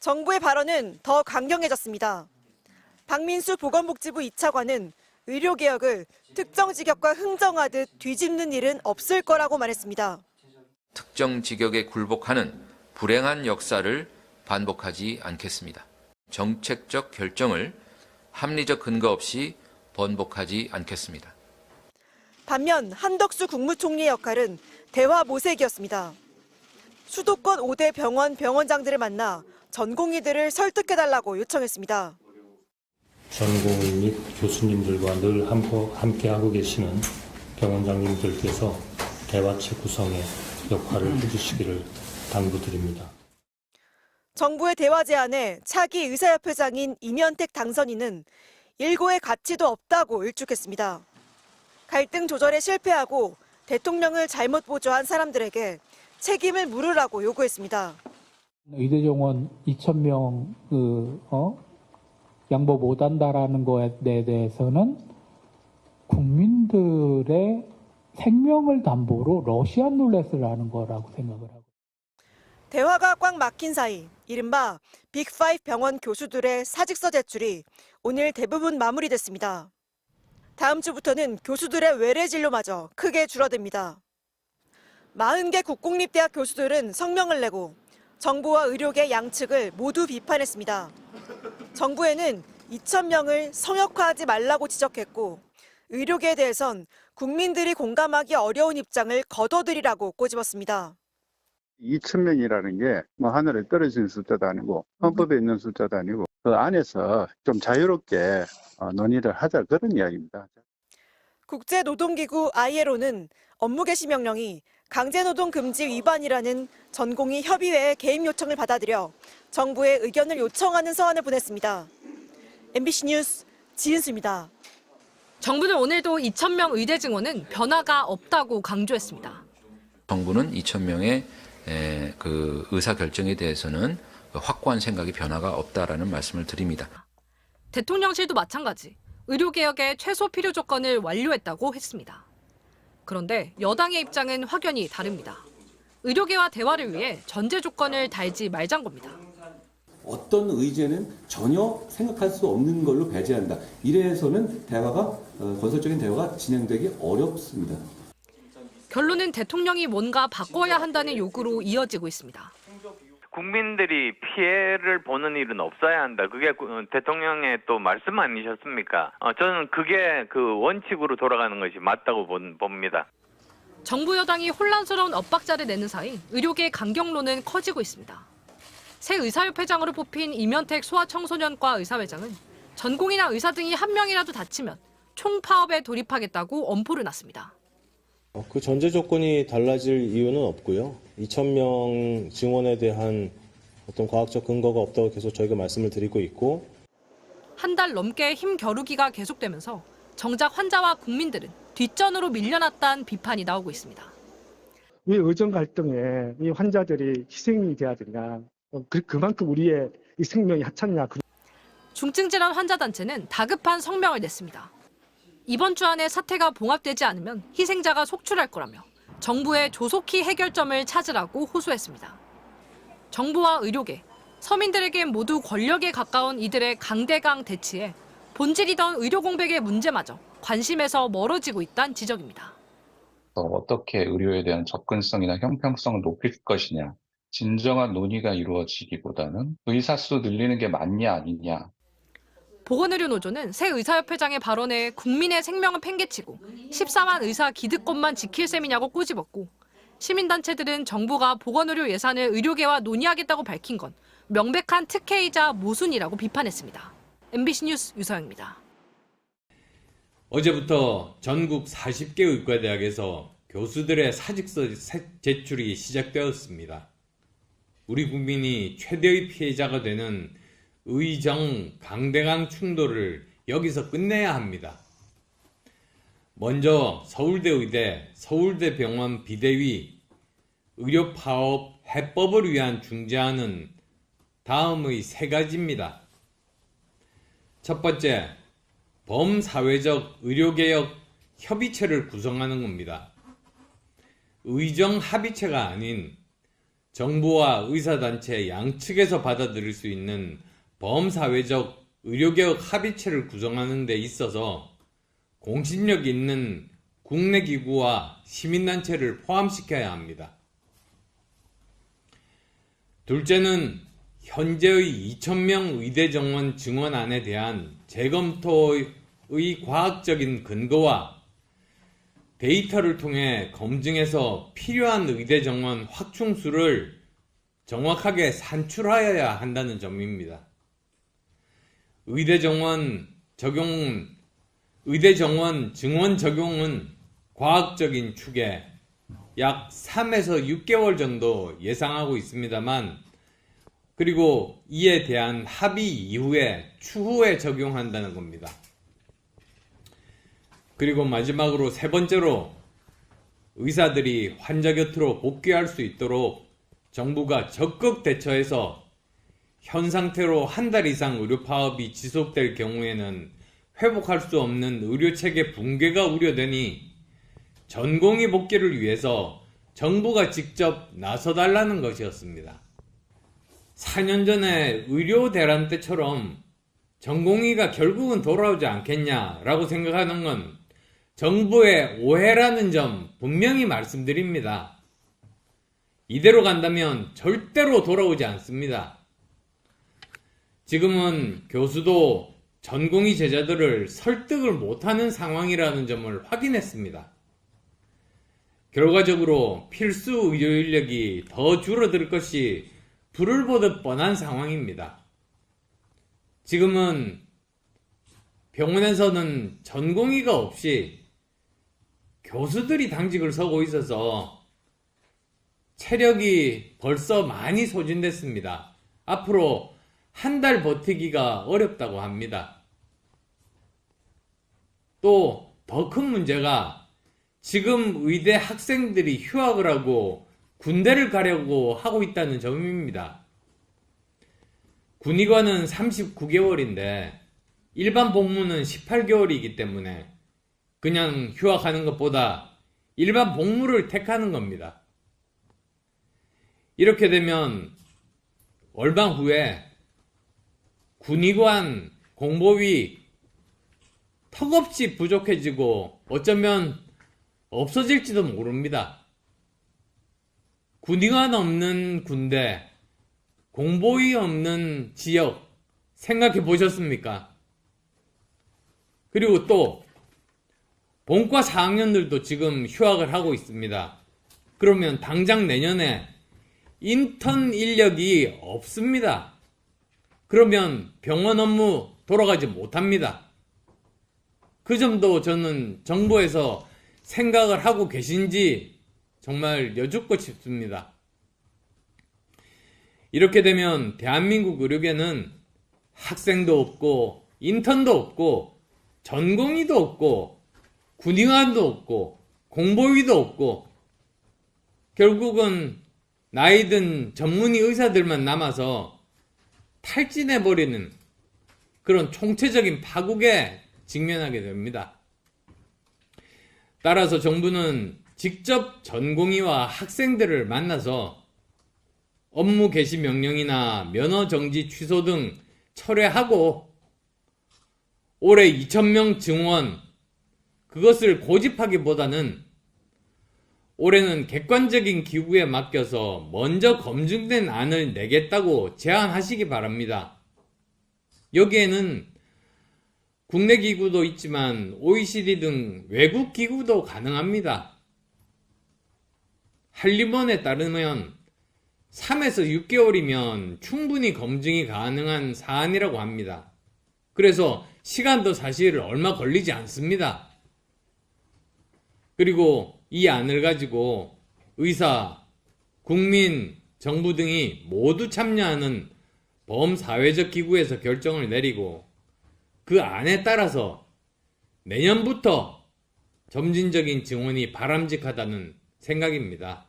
정부의 발언은 더 강경해졌습니다. 박민수 보건복지부 2차관은 의료개혁을 특정 직역과 흥정하듯 뒤집는 일은 없을 거라고 말했습니다. 특정 직역에 굴복하는 불행한 역사를 반복하지 않겠습니다. 정책적 결정을 합리적 근거 없이 번복하지 않겠습니다. 반면 한덕수 국무총리의 역할은 대화 모색이었습니다. 수도권 5대 병원장들을 만나 전공의들을 설득해달라고 요청했습니다. 전공의 및 교수님들과 늘 함께하고 계시는 병원장님들께서 대화체 구성에 역할을 해주시기를 당부드립니다. 정부의 대화 제안에 차기 의사협회장인 임현택 당선인은 일고의 가치도 없다고 일축했습니다. 갈등 조절에 실패하고 대통령을 잘못 보조한 사람들에게 책임을 물으라고 요구했습니다. 의대 정원 2,000명 양보 못한다라는 거에 대해서는 국민들의 생명을 담보로 러시안 룰렛을 하는 거라고 생각을 하고. 대화가 꽉 막힌 사이 이른바 빅5 병원 교수들의 사직서 제출이 오늘 대부분 마무리됐습니다. 다음 주부터는 교수들의 외래 진료마저 크게 줄어듭니다. 40개 국공립대학 교수들은 성명을 내고 정부와 의료계 양측을 모두 비판했습니다. 정부에는 2,000명을 성역화하지 말라고 지적했고 의료계에 대해선 국민들이 공감하기 어려운 입장을 거둬들이라고 꼬집었습니다. 2,000명이라는 게 하늘에 떨어지는 숫자도 아니고 헌법에 있는 숫자도 아니고 그 안에서 좀 자유롭게 논의를 하자 그런 이야기입니다. 국제노동기구 ILO는 업무 개시 명령이 강제노동 금지 위반이라는 전공의 협의회의 개입 요청을 받아들여 정부의 의견을 요청하는 서한을 보냈습니다. MBC 뉴스 지은수입니다. 정부는 오늘도 2,000명 의대 증원은 변화가 없다고 강조했습니다. 정부는 2,000명의 그 의사 결정에 대해서는 확고한 생각이 변화가 없다라는 말씀을 드립니다. 대통령실도 마찬가지 의료개혁의 최소 필요 조건을 완료했다고 했습니다. 그런데 여당의 입장은 확연히 다릅니다. 의료계와 대화를 위해 전제 조건을 달지 말자는 겁니다. 어떤 의제는 전혀 생각할 수 없는 걸로 배제한다. 이래서는 건설적인 대화가 진행되기 어렵습니다. 결론은 대통령이 뭔가 바꿔야 한다는 요구로 이어지고 있습니다. 국민들이 피해를 보는 일은 없어야 한다. 그게 대통령의 또 말씀 아니셨습니까? 저는 그게 그 원칙으로 돌아가는 것이 맞다고 봅니다. 정부 여당이 혼란스러운 엇박자를 내는 사이 의료계 강경론은 커지고 있습니다. 새 의사협회장으로 뽑힌 임현택 소아청소년과 의사회장은 전공의나 의사 등이 한 명이라도 다치면 총파업에 돌입하겠다고 엄포를 놨습니다. 그 전제 조건이 달라질 이유는 없고요. 2,000명 증원에 대한 어떤 과학적 근거가 없다고 계속 저희가 말씀을 드리고 있고. 한 달 넘게 힘겨루기가 계속되면서 정작 환자와 국민들은 뒷전으로 밀려났다는 비판이 나오고 있습니다. 왜 의정 갈등에 이 환자들이 희생이 돼야 되냐. 그만큼 우리의 이 생명이 하찮냐. 중증질환 환자단체는 다급한 성명을 냈습니다. 이번 주 안에 사태가 봉합되지 않으면 희생자가 속출할 거라며 정부의 조속히 해결점을 찾으라고 호소했습니다. 정부와 의료계, 서민들에게 모두 권력에 가까운 이들의 강대강 대치에 본질이던 의료 공백의 문제마저 관심에서 멀어지고 있다는 지적입니다. 어떻게 의료에 대한 접근성이나 형평성을 높일 것이냐, 진정한 논의가 이루어지기보다는 의사 수 늘리는 게 맞냐 아니냐. 보건의료노조는 새 의사협회장의 발언에 국민의 생명을 팽개치고 14만 의사 기득권만 지킬 셈이냐고 꼬집었고 시민단체들은 정부가 보건의료 예산을 의료계와 논의하겠다고 밝힌 건 명백한 특혜이자 모순이라고 비판했습니다. MBC 뉴스 유서영입니다. 어제부터 전국 40개 의과대학에서 교수들의 사직서 제출이 시작되었습니다. 우리 국민이 최대의 피해자가 되는 의정 강대강 충돌을 여기서 끝내야 합니다. 먼저 서울대 의대, 서울대병원 비대위, 의료파업 해법을 위한 중재안은 다음의 세 가지입니다. 첫 번째, 범사회적 의료개혁 협의체를 구성하는 겁니다. 의정 합의체가 아닌 정부와 의사단체 양측에서 받아들일 수 있는 범사회적 의료개혁 합의체를 구성하는 데 있어서 공신력 있는 국내 기구와 시민단체를 포함시켜야 합니다. 둘째는 현재의 2,000명 의대 정원 증원안에 대한 재검토의 과학적인 근거와 데이터를 통해 검증해서 필요한 의대 정원 확충수를 정확하게 산출하여야 한다는 점입니다. 의대 정원 증원 적용은 과학적인 축에 약 3에서 6개월 정도 예상하고 있습니다만, 그리고 이에 대한 합의 이후에 추후에 적용한다는 겁니다. 그리고 마지막으로 세 번째로 의사들이 환자 곁으로 복귀할 수 있도록 정부가 적극 대처해서 현 상태로 한 달 이상 의료 파업이 지속될 경우에는 회복할 수 없는 의료체계 붕괴가 우려되니 전공의 복귀를 위해서 정부가 직접 나서달라는 것이었습니다. 4년 전에 의료 대란 때처럼 전공의가 결국은 돌아오지 않겠냐라고 생각하는 건 정부의 오해라는 점 분명히 말씀드립니다. 이대로 간다면 절대로 돌아오지 않습니다. 지금은 교수도 전공의 제자들을 설득을 못하는 상황이라는 점을 확인했습니다. 결과적으로 필수 의료 인력이 더 줄어들 것이 불을 보듯 뻔한 상황입니다. 지금은 병원에서는 전공의가 없이 교수들이 당직을 서고 있어서 체력이 벌써 많이 소진됐습니다. 앞으로 한 달 버티기가 어렵다고 합니다. 또 더 큰 문제가 지금 의대 학생들이 휴학을 하고 군대를 가려고 하고 있다는 점입니다. 군의관은 39개월인데 일반 복무는 18개월이기 때문에 그냥 휴학하는 것보다 일반 복무를 택하는 겁니다. 이렇게 되면 얼마 후에 군의관 공보위 턱없이 부족해지고 어쩌면 없어질지도 모릅니다. 군의관 없는 군대, 공보위 없는 지역 생각해 보셨습니까? 그리고 또 본과 4학년들도 지금 휴학을 하고 있습니다. 그러면 당장 내년에 인턴 인력이 없습니다. 그러면 병원 업무 돌아가지 못합니다. 그 점도 저는 정부에서 생각을 하고 계신지 정말 여쭙고 싶습니다. 이렇게 되면 대한민국 의료계는 학생도 없고 인턴도 없고 전공의도 없고 군의관도 없고 공보위도 없고 결국은 나이든 전문의 의사들만 남아서 탈진해버리는 그런 총체적인 파국에 직면하게 됩니다. 따라서 정부는 직접 전공의와 학생들을 만나서 업무 개시 명령이나 면허 정지 취소 등 철회하고 올해 2,000명 증원 그것을 고집하기보다는 올해는 객관적인 기구에 맡겨서 먼저 검증된 안을 내겠다고 제안하시기 바랍니다. 여기에는 국내 기구도 있지만 OECD 등 외국 기구도 가능합니다. 한림원에 따르면 3에서 6개월이면 충분히 검증이 가능한 사안이라고 합니다. 그래서 시간도 사실 얼마 걸리지 않습니다. 그리고 이 안을 가지고 의사, 국민, 정부 등이 모두 참여하는 범사회적 기구에서 결정을 내리고 그 안에 따라서 내년부터 점진적인 증원이 바람직하다는 생각입니다.